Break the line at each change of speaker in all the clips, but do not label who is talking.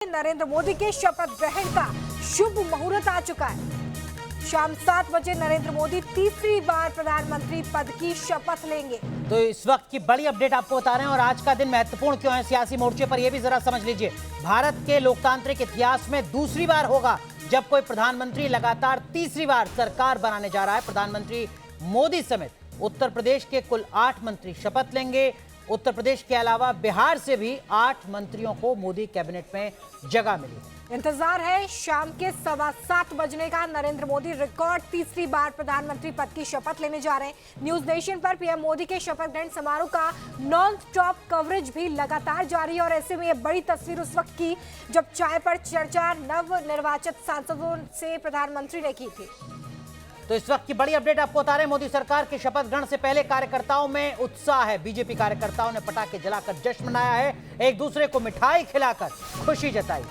नरेंद्र मोदी के शपथ ग्रहण का शुभ मुहूर्त आ चुका है। शाम 7 बजे नरेंद्र मोदी तीसरी बार प्रधानमंत्री पद की शपथ लेंगे।
तो इस वक्त की बड़ी अपडेट आपको बता रहे हैं और आज का दिन महत्वपूर्ण क्यों है सियासी मोर्चे पर, यह भी जरा समझ लीजिए। भारत के लोकतांत्रिक इतिहास में दूसरी बार होगा जब कोई प्रधानमंत्री लगातार तीसरी बार सरकार बनाने जा रहा है। प्रधानमंत्री मोदी समेत उत्तर प्रदेश के कुल 8 मंत्री शपथ लेंगे। उत्तर प्रदेश के अलावा बिहार से भी 8 मंत्रियों को मोदी कैबिनेट में जगह मिली।
इंतजार है शाम के 7:15 बजने का। नरेंद्र मोदी रिकॉर्ड तीसरी बार प्रधानमंत्री पद की शपथ लेने जा रहे हैं। न्यूज नेशन पर पीएम मोदी के शपथ ग्रहण समारोह का नॉन स्टॉप कवरेज भी लगातार जारी है और ऐसे में यह बड़ी तस्वीर उस वक्त की जब चाय पर चर्चा नव निर्वाचित सांसदों से प्रधानमंत्री ने की थी।
तो इस वक्त की बड़ी अपडेट आपको बता रहे हैं। मोदी सरकार के शपथ ग्रहण से पहले कार्यकर्ताओं में उत्साह है। बीजेपी कार्यकर्ताओं ने पटाखे जलाकर जश्न मनाया है, एक दूसरे को मिठाई खिलाकर खुशी जताई।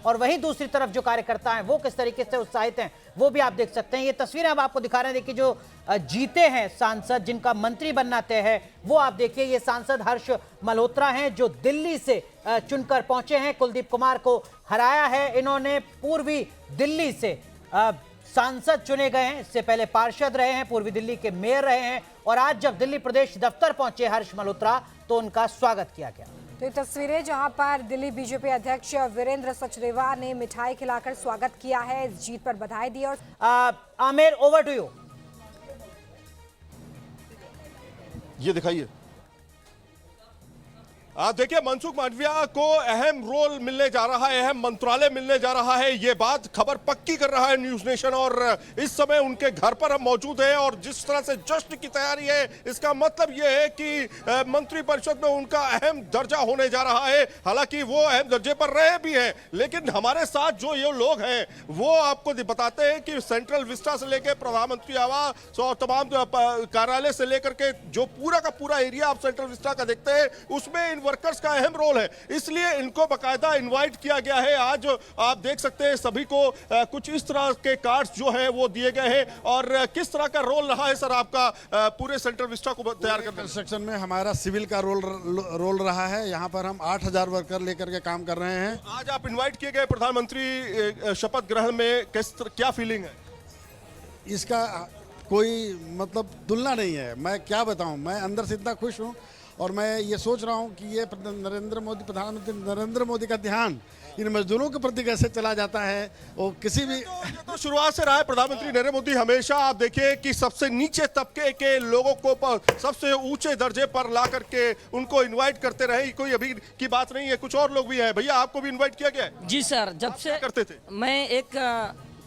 और वहीं दूसरी तरफ जो कार्यकर्ता हैं वो किस तरीके से उत्साहित हैं वो भी आप देख सकते हैं। ये तस्वीरें अब आपको दिखा रहे हैं। देखिए जो जीते हैं सांसद, जिनका मंत्री बनना तय है, वो आप देखिए। ये सांसद हर्ष मल्होत्रा हैं जो दिल्ली से चुनकर पहुंचे हैं। कुलदीप कुमार को हराया है। इन्होंने पूर्वी दिल्ली से सांसद चुने गए हैं। इससे पहले पार्षद रहे हैं, पूर्वी दिल्ली के मेयर रहे हैं और आज जब दिल्ली प्रदेश दफ्तर पहुंचे हर्ष मल्होत्रा तो उनका स्वागत किया गया।
तो ये तस्वीरें जहां पर दिल्ली बीजेपी अध्यक्ष वीरेंद्र सचदेवा ने मिठाई खिलाकर स्वागत किया है, इस जीत पर बधाई दी। और
आमिर, ओवर टू यू।
ये दिखाइए। आप देखिए, मनसुख मांडविया को अहम रोल मिलने जा रहा है, अहम मंत्रालय मिलने जा रहा है। ये बात खबर पक्की कर रहा है न्यूज नेशन और इस समय उनके घर पर हम मौजूद हैं और जिस तरह से जश्न की तैयारी है इसका मतलब ये है कि मंत्रिपरिषद में उनका अहम दर्जा होने जा रहा है। हालांकि वो अहम दर्जे पर रहे भी हैं, लेकिन हमारे साथ जो ये लोग हैं वो आपको बताते हैं कि सेंट्रल विस्टा से लेकर प्रधानमंत्री आवास और तमाम कार्यालय से लेकर के जो पूरा का पूरा एरिया आप सेंट्रल विस्टा का देखते हैं उसमें वर्कर्स का अहम रोल है, इसलिए इनको बाकायदा इनवाइट किया गया है। आज आप देख सकते हैं सभी को कुछ इस तरह के कार्ड्स जो है वो दिए गए हैं। और किस तरह का रोल रहा है सर आपका पूरे सेंट्रल विस्टा को तैयार करने
कंस्ट्रक्शन में? हमारा सिविल का रोल रहा है। यहाँ पर हम 8000 वर्कर लेकर के काम कर रहे हैं।
आज आप इन्वाइट किए गए प्रधानमंत्री शपथ ग्रहण में, क्या फीलिंग है?
इसका कोई मतलब तुलना नहीं है। मैं क्या बताऊं, मैं अंदर से इतना खुश हूं और मैं ये सोच रहा हूं कि ये प्रधानमंत्री नरेंद्र मोदी का ध्यान इन मजदूरों के प्रति कैसे चला जाता है। वो किसी भी
तो शुरुआत से रहा है प्रधानमंत्री नरेंद्र मोदी हमेशा आप देखिए कि सबसे नीचे तबके के लोगों को सबसे ऊंचे दर्जे पर ला करके उनको इनवाइट करते रहे। कोई अभी की बात नहीं है, कुछ और लोग भी हैं। भैया आपको भी इनवाइट किया गया है?
जी सर, जब से
करते थे।
मैं एक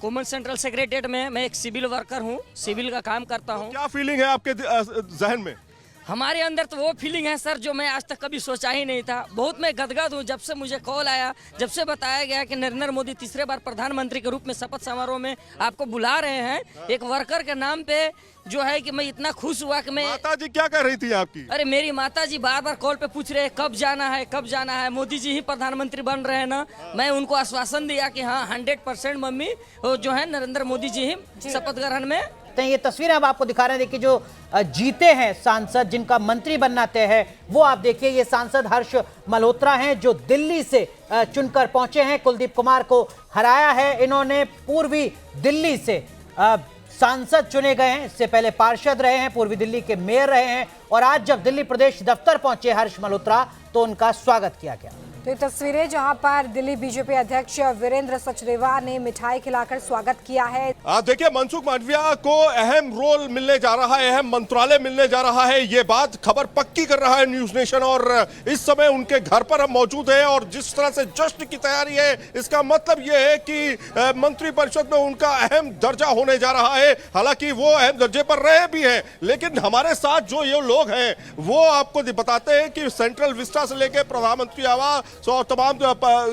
कॉमन सेंट्रल सेक्रेटेरिएट में मैं एक सिविल वर्कर हूँ, सिविल का काम करता हूँ।
क्या फीलिंग है आपके जहन में?
हमारे अंदर तो वो फीलिंग है सर जो मैं आज तक कभी सोचा ही नहीं था। बहुत मैं गदगद हूँ जब से मुझे कॉल आया, जब से बताया गया कि नरेंद्र मोदी तीसरे बार प्रधानमंत्री के रूप में शपथ समारोह में आपको बुला रहे हैं एक वर्कर के नाम पे, जो है कि मैं इतना खुश हुआ कि मैं।
माता जी क्या कह रही थी आपकी?
अरे मेरी माता जी बार बार कॉल पे पूछ रहे हैं कब जाना है, कब जाना है, मोदी जी ही प्रधानमंत्री बन रहे हैं ना। मैं उनको आश्वासन दिया कि हाँ 100% मम्मी जो है नरेंद्र मोदी जी ही शपथ ग्रहण में।
ये तस्वीरें अब आपको दिखा रहे हैं। देखिए जो जीते हैं सांसद, जिनका मंत्री बनना तय है, वो आप देखिए। ये सांसद हर्ष मल्होत्रा हैं जो दिल्ली से चुनकर पहुंचे हैं। कुलदीप कुमार को हराया है। इन्होंने पूर्वी दिल्ली से सांसद चुने गए हैं। इससे पहले पार्षद रहे हैं, पूर्वी दिल्ली के मेयर रहे हैं और आज जब दिल्ली प्रदेश दफ्तर पहुंचे हर्ष मल्होत्रा तो उनका स्वागत किया गया।
तो ये तस्वीरें जहां पर दिल्ली बीजेपी अध्यक्ष वीरेंद्र सचदेवा ने मिठाई खिलाकर स्वागत किया है।
आप देखिए, मनसुख मांडविया को अहम रोल मिलने जा रहा है, अहम मंत्रालय मिलने जा रहा है। ये बात खबर पक्की कर रहा है न्यूज नेशन और इस समय उनके घर पर हम मौजूद हैं और जिस तरह से जश्न की तैयारी है इसका मतलब ये है कि मंत्रिपरिषद में उनका अहम दर्जा होने जा रहा है। हालांकि वो अहम दर्जे पर रहे भी हैं, लेकिन हमारे साथ जो ये लोग हैं वो आपको बताते हैं कि सेंट्रल विस्टा से लेकर प्रधानमंत्री आवास और तमाम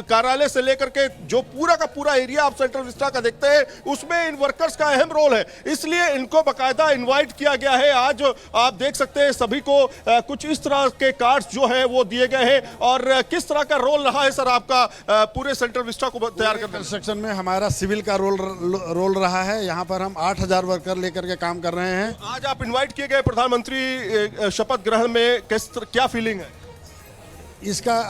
कार्यालय से लेकर के जो पूरा का पूरा एरिया आप सेंट्रल विस्टा का देखते हैं उसमें इन वर्कर्स का अहम रोल है, इसलिए इनको बाकायदा इनवाइट किया गया है। आज आप देख सकते हैं सभी को कुछ इस तरह के कार्ड्स जो है वो दिए गए हैं। और किस तरह का रोल रहा है सर आपका पूरे सेंट्रल विस्टा को तैयार करने?
कंस्ट्रक्शन में हमारा सिविल का रोल रहा है। यहाँ पर हम 8000 वर्कर लेकर के काम कर रहे हैं।
आज आप इन्वाइट किए गए प्रधानमंत्री शपथ ग्रहण में, क्या फीलिंग है?
इसका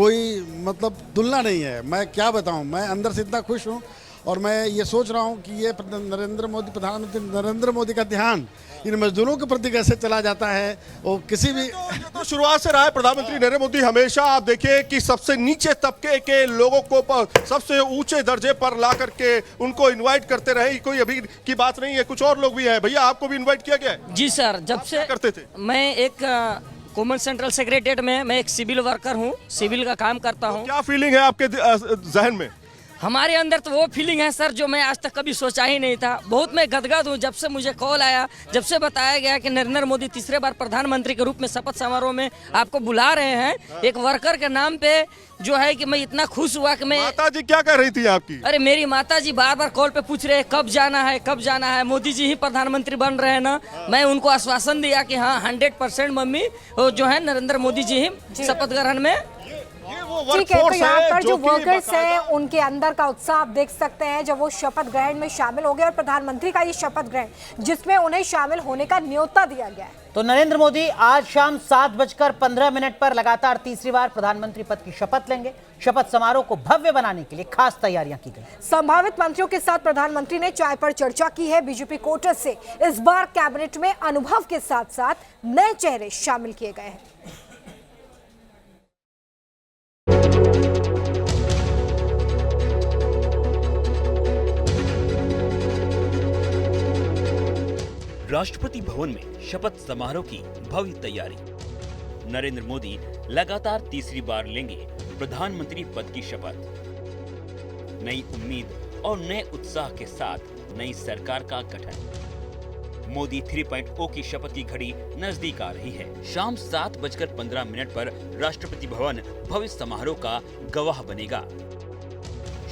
कोई मतलब तुलना नहीं है। मैं क्या बताऊं, मैं अंदर से इतना खुश हूं और मैं ये सोच रहा हूं कि ये प्रधानमंत्री नरेंद्र मोदी का ध्यान इन मजदूरों के प्रति कैसे चला जाता है। वो किसी भी
तो शुरुआत से रहा है प्रधानमंत्री नरेंद्र मोदी हमेशा आप देखिए कि सबसे नीचे तबके के लोगों को सबसे ऊंचे दर्जे पर ला करके उनको इनवाइट करते रहे। कोई अभी की बात नहीं है, कुछ और लोग भी हैं। भैया आपको भी इनवाइट किया गया है?
जी सर, जब से
करते थे
मैं एक कॉमन सेंट्रल सेक्रेटेरिएट में मैं एक सिविल वर्कर हूँ, सिविल का काम करता हूँ।
क्या फीलिंग है आपके जहन में?
हमारे अंदर तो वो फीलिंग है सर जो मैं आज तक कभी सोचा ही नहीं था। बहुत मैं गदगद हूँ जब से मुझे कॉल आया, जब से बताया गया कि नरेंद्र मोदी तीसरे बार प्रधानमंत्री के रूप में शपथ समारोह में आपको बुला रहे हैं एक वर्कर के नाम पे, जो है कि मैं इतना खुश हुआ कि मैं।
माता जी क्या कह रही थी आपकी?
अरे मेरी माता जी बार बार कॉल पे पूछ रहे हैं कब जाना है, कब जाना है, मोदी जी ही प्रधानमंत्री बन रहे हैं ना। मैं उनको आश्वासन दिया कि हाँ 100% मम्मी वो जो है नरेंद्र मोदी जी ही शपथ ग्रहण में।
ठीक है, तो यहाँ पर जो वर्कर्स हैं उनके अंदर का उत्साह आप देख सकते हैं जब वो शपथ ग्रहण में शामिल हो गए और प्रधानमंत्री का ये शपथ ग्रहण जिसमें उन्हें शामिल होने का न्योता दिया गया है।
तो नरेंद्र मोदी आज शाम 7:15 पर लगातार तीसरी बार प्रधानमंत्री पद की शपथ लेंगे। शपथ समारोह को भव्य बनाने के लिए खास तैयारियां की गई।
संभावित मंत्रियों के साथ प्रधानमंत्री ने चाय पर चर्चा की है। बीजेपी कोटे से इस बार कैबिनेट में अनुभव के साथ साथ नए चेहरे शामिल किए गए हैं।
राष्ट्रपति भवन में शपथ समारोह की भव्य तैयारी। नरेंद्र मोदी लगातार तीसरी बार लेंगे प्रधानमंत्री पद की शपथ। नई उम्मीद और नए उत्साह के साथ नई सरकार का गठन। मोदी 3.0 की शपथ की घड़ी नजदीक आ रही है। शाम 7:15 पर राष्ट्रपति भवन भव्य समारोह का गवाह बनेगा।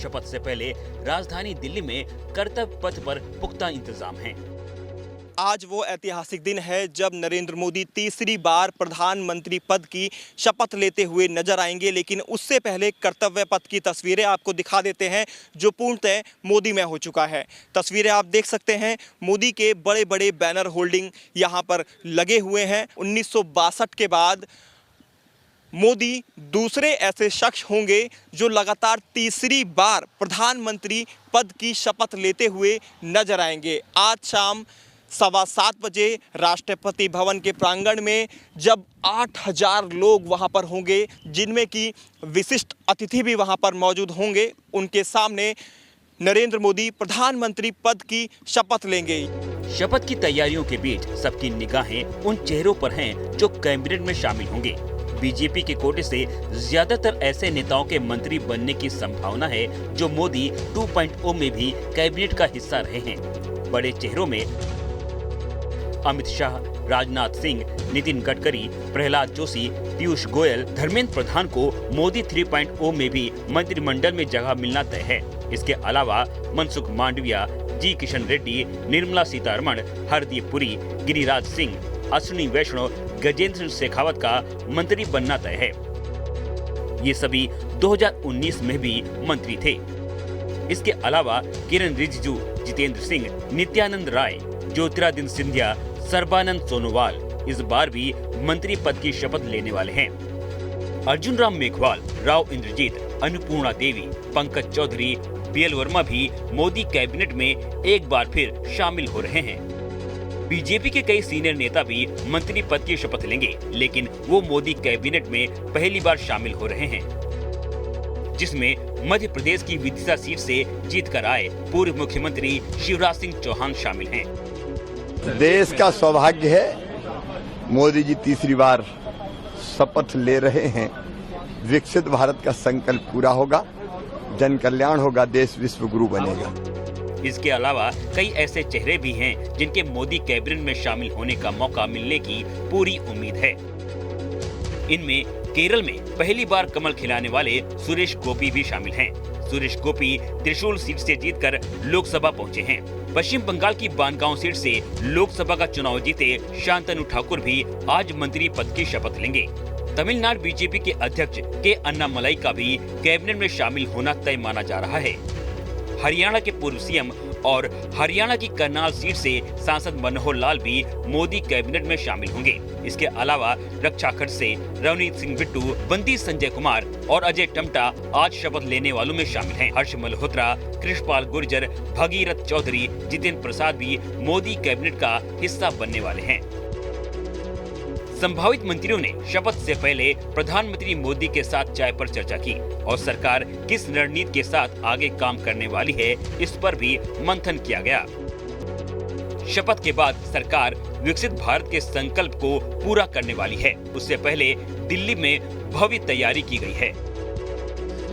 शपथ से पहले राजधानी दिल्ली में कर्तव्य पथ पर पुख्ता इंतजाम हैं।
आज वो ऐतिहासिक दिन है जब नरेंद्र मोदी तीसरी बार प्रधानमंत्री पद की शपथ लेते हुए नजर आएंगे। लेकिन उससे पहले कर्तव्य पथ की तस्वीरें आपको दिखा देते हैं जो पूर्णतः मोदी में हो चुका है। तस्वीरें आप देख सकते हैं, मोदी के बड़े बड़े बैनर होल्डिंग यहाँ पर लगे हुए हैं। 1962 के बाद मोदी दूसरे ऐसे शख्स होंगे जो लगातार तीसरी बार प्रधानमंत्री पद की शपथ लेते हुए नजर आएंगे। आज शाम 7:15 बजे राष्ट्रपति भवन के प्रांगण में जब 8000 लोग वहां पर होंगे, जिनमें कि विशिष्ट अतिथि भी वहां पर मौजूद होंगे, उनके सामने नरेंद्र मोदी प्रधानमंत्री पद की शपथ लेंगे।
शपथ की तैयारियों के बीच सबकी निगाहें उन चेहरों पर हैं जो कैबिनेट में शामिल होंगे। बीजेपी के कोटे से ज्यादातर ऐसे नेताओं के मंत्री बनने की संभावना है जो मोदी 2.0 में भी कैबिनेट का हिस्सा रहे हैं। बड़े चेहरों में अमित शाह, राजनाथ सिंह, नितिन गडकरी, प्रहलाद जोशी, पीयूष गोयल, धर्मेंद्र प्रधान को मोदी 3.0 में भी मंत्रिमंडल में जगह मिलना तय है। इसके अलावा मनसुख मांडविया, जी किशन रेड्डी, निर्मला सीतारमण, हरदीप पुरी, गिरिराज सिंह, अश्विनी वैष्णव, गजेंद्र सिंह शेखावत का मंत्री बनना तय है। ये सभी 2019 में भी मंत्री थे। इसके अलावा किरण रिजिजू, जितेंद्र सिंह, नित्यानंद राय, ज्योतिरादित्य सिंधिया, सर्बानंद सोनोवाल इस बार भी मंत्री पद की शपथ लेने वाले हैं। अर्जुन राम मेघवाल, राव इंद्रजीत, अन्नपूर्णा देवी, पंकज चौधरी, बीएल वर्मा भी मोदी कैबिनेट में एक बार फिर शामिल हो रहे हैं। बीजेपी के कई सीनियर नेता भी मंत्री पद की शपथ लेंगे, लेकिन वो मोदी कैबिनेट में पहली बार शामिल हो रहे हैं, जिसमें मध्य प्रदेश की विदिशा सीट से जीतकर आए पूर्व मुख्यमंत्री शिवराज सिंह चौहान शामिल हैं।
देश का सौभाग्य है मोदी जी तीसरी बार शपथ ले रहे हैं। विकसित भारत का संकल्प पूरा होगा, जन कल्याण होगा, देश विश्व गुरु बनेगा।
इसके अलावा कई ऐसे चेहरे भी हैं जिनके मोदी कैबिनेट में शामिल होने का मौका मिलने की पूरी उम्मीद है। इनमें केरल में पहली बार कमल खिलाने वाले सुरेश गोपी भी शामिल हैं। सुरेश गोपी त्रिशूल सीट से जीतकर लोकसभा पहुंचे हैं। पश्चिम बंगाल की बानगांव सीट से लोकसभा का चुनाव जीते शांतनु ठाकुर भी आज मंत्री पद की शपथ लेंगे। तमिलनाडु बीजेपी के अध्यक्ष के अन्नामलाई का भी कैबिनेट में शामिल होना तय माना जा रहा है। हरियाणा के पूर्व सीएम और हरियाणा की करनाल सीट से सांसद मनोहर लाल भी मोदी कैबिनेट में शामिल होंगे। इसके अलावा रक्षा खर्च से रवनीत सिंह बिट्टू, बंदी संजय कुमार और अजय टम्टा आज शपथ लेने वालों में शामिल हैं। हर्ष मल्होत्रा, कृष्णपाल गुर्जर, भगीरथ चौधरी, जितेंद्र प्रसाद भी मोदी कैबिनेट का हिस्सा बनने वाले हैं। संभावित मंत्रियों ने शपथ से पहले प्रधानमंत्री मोदी के साथ चाय पर चर्चा की और सरकार किस रणनीति के साथ आगे काम करने वाली है, इस पर भी मंथन किया गया। शपथ के बाद सरकार विकसित भारत के संकल्प को पूरा करने वाली है। उससे पहले दिल्ली में भव्य तैयारी की गई है।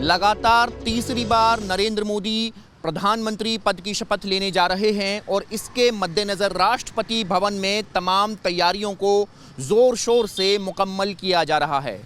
लगातार तीसरी बार नरेंद्र मोदी प्रधानमंत्री पद की शपथ लेने जा रहे हैं और इसके मद्देनजर राष्ट्रपति भवन में तमाम तैयारियों को जोर शोर से मुकम्मल किया जा रहा है।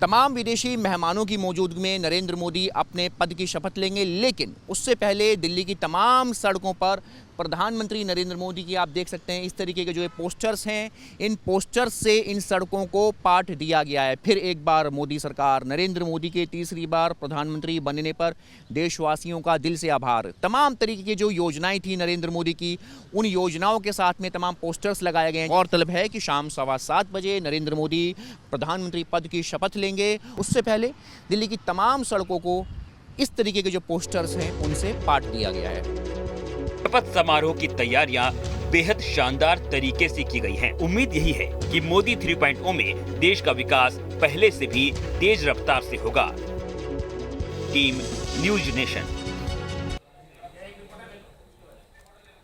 तमाम विदेशी मेहमानों की मौजूदगी में नरेंद्र मोदी अपने पद की शपथ लेंगे, लेकिन उससे पहले दिल्ली की तमाम सड़कों पर प्रधानमंत्री नरेंद्र मोदी की आप देख सकते हैं इस तरीके के जो ये पोस्टर्स हैं, इन पोस्टर्स से इन सड़कों को पाठ दिया गया है। फिर एक बार मोदी सरकार, नरेंद्र मोदी के तीसरी बार प्रधानमंत्री बनने पर देशवासियों का दिल से आभार। तमाम तरीके की जो योजनाएं थी नरेंद्र मोदी की, उन योजनाओं के साथ में तमाम पोस्टर्स लगाए गए हैं। गौरतलब है कि शाम 7:15 बजे नरेंद्र मोदी प्रधानमंत्री पद की शपथ लेंगे। उससे पहले दिल्ली की तमाम सड़कों को इस तरीके के जो पोस्टर्स हैं उनसे पाठ दिया गया है।
शपथ समारोह की तैयारियां बेहद शानदार तरीके से की गई हैं। उम्मीद यही है कि मोदी 3.0 में देश का विकास पहले से भी तेज रफ्तार से होगा। Team news nation.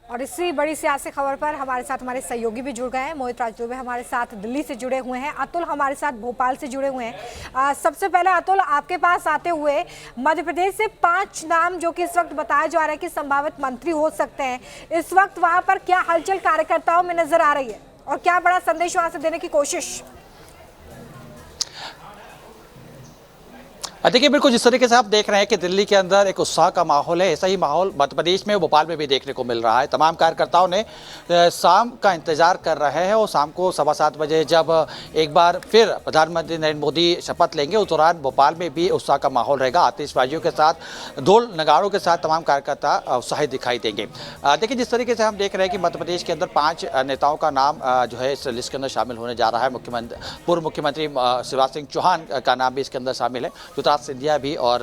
और इसी बड़ी सियासी खबर पर हमारे साथ हमारे सहयोगी भी जुड़ गए हैं। मोहित राज दुबे हमारे साथ दिल्ली से जुड़े हुए हैं, अतुल हमारे साथ भोपाल से जुड़े हुए हैं। सबसे पहले अतुल, आपके पास आते हुए मध्य प्रदेश से 5 नाम जो कि इस वक्त बताया जा रहा है कि संभावित मंत्री हो सकते हैं, इस वक्त वहां पर क्या हलचल कार्यकर्ताओं में नजर आ रही है और क्या बड़ा संदेश वहां से देने की कोशिश?
देखिए, बिल्कुल जिस तरीके से आप देख रहे हैं कि दिल्ली के अंदर एक उत्साह का माहौल है, ऐसा ही माहौल मध्य प्रदेश में, भोपाल में भी देखने को मिल रहा है। तमाम कार्यकर्ताओं ने शाम का इंतजार कर रहे हैं और शाम को 7:15 बजे जब एक बार फिर प्रधानमंत्री नरेंद्र मोदी शपथ लेंगे, उस दौरान भोपाल में भी उत्साह का माहौल रहेगा। आतिशबाजियों के साथ, ढोल नगाड़ों के साथ तमाम कार्यकर्ता उत्साहित दिखाई देंगे। देखिए, जिस तरीके से हम देख रहे हैं कि मध्य प्रदेश के अंदर 5 नेताओं का नाम जो है इस लिस्ट के अंदर शामिल होने जा रहा है। पूर्व मुख्यमंत्री शिवराज सिंह चौहान का नाम भी इसके अंदर शामिल है, सिंधिया भी, और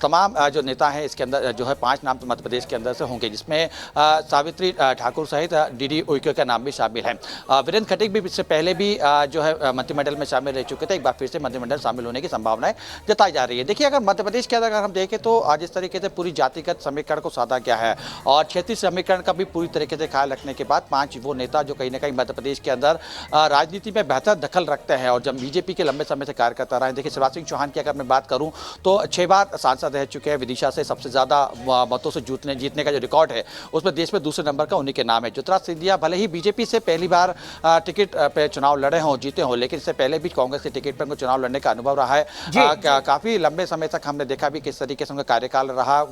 तमाम जो नेता हैं इसके अंदर जो है 5 नाम तो मध्य प्रदेश के अंदर से होंगे, जिसमें सावित्री ठाकुर सहित डीडी उइके का नाम भी शामिल है। वीरेंद्र खटीक भी इससे पहले भी जो है मंत्रिमंडल में शामिल रह चुके थे, एक बार फिर से मंत्रिमंडल शामिल होने की संभावनाएं जताई जा रही है। देखिए, अगर मध्य प्रदेश के अंदर अगर हम देखें तो आज इस तरीके से पूरी जातिगत समीकरण को साधा गया है और क्षेत्रीय समीकरण का भी पूरी तरीके से ख्याल रखने के बाद 5 वो नेता जो कहीं ना कहीं मध्य प्रदेश के अंदर राजनीति में बेहतर दखल रखते हैं और जब बीजेपी के लंबे समय से कार्य करता रहा है। देखिए, शिवराज सिंह चौहान की अगर मैं बात करूं तो 6 बार सांसद रह चुके हैं, विदिशा से सबसे ज्यादा मतों से जीतने का जो रिकॉर्ड है उसमें देश में दूसरे नंबर का उन्हीं के नाम है। ज्योतिराज सिंधिया भले ही बीजेपी से पहली बार टिकट पे चुनाव लड़े हों, जीते हों, लेकिन इससे पहले भी कांग्रेस के टिकट पर उनको चुनाव लड़ने का अनुभव रहा है। काफी लंबे समय तक हमने देखा भी किस तरीके से उनका कार्यकाल रहा।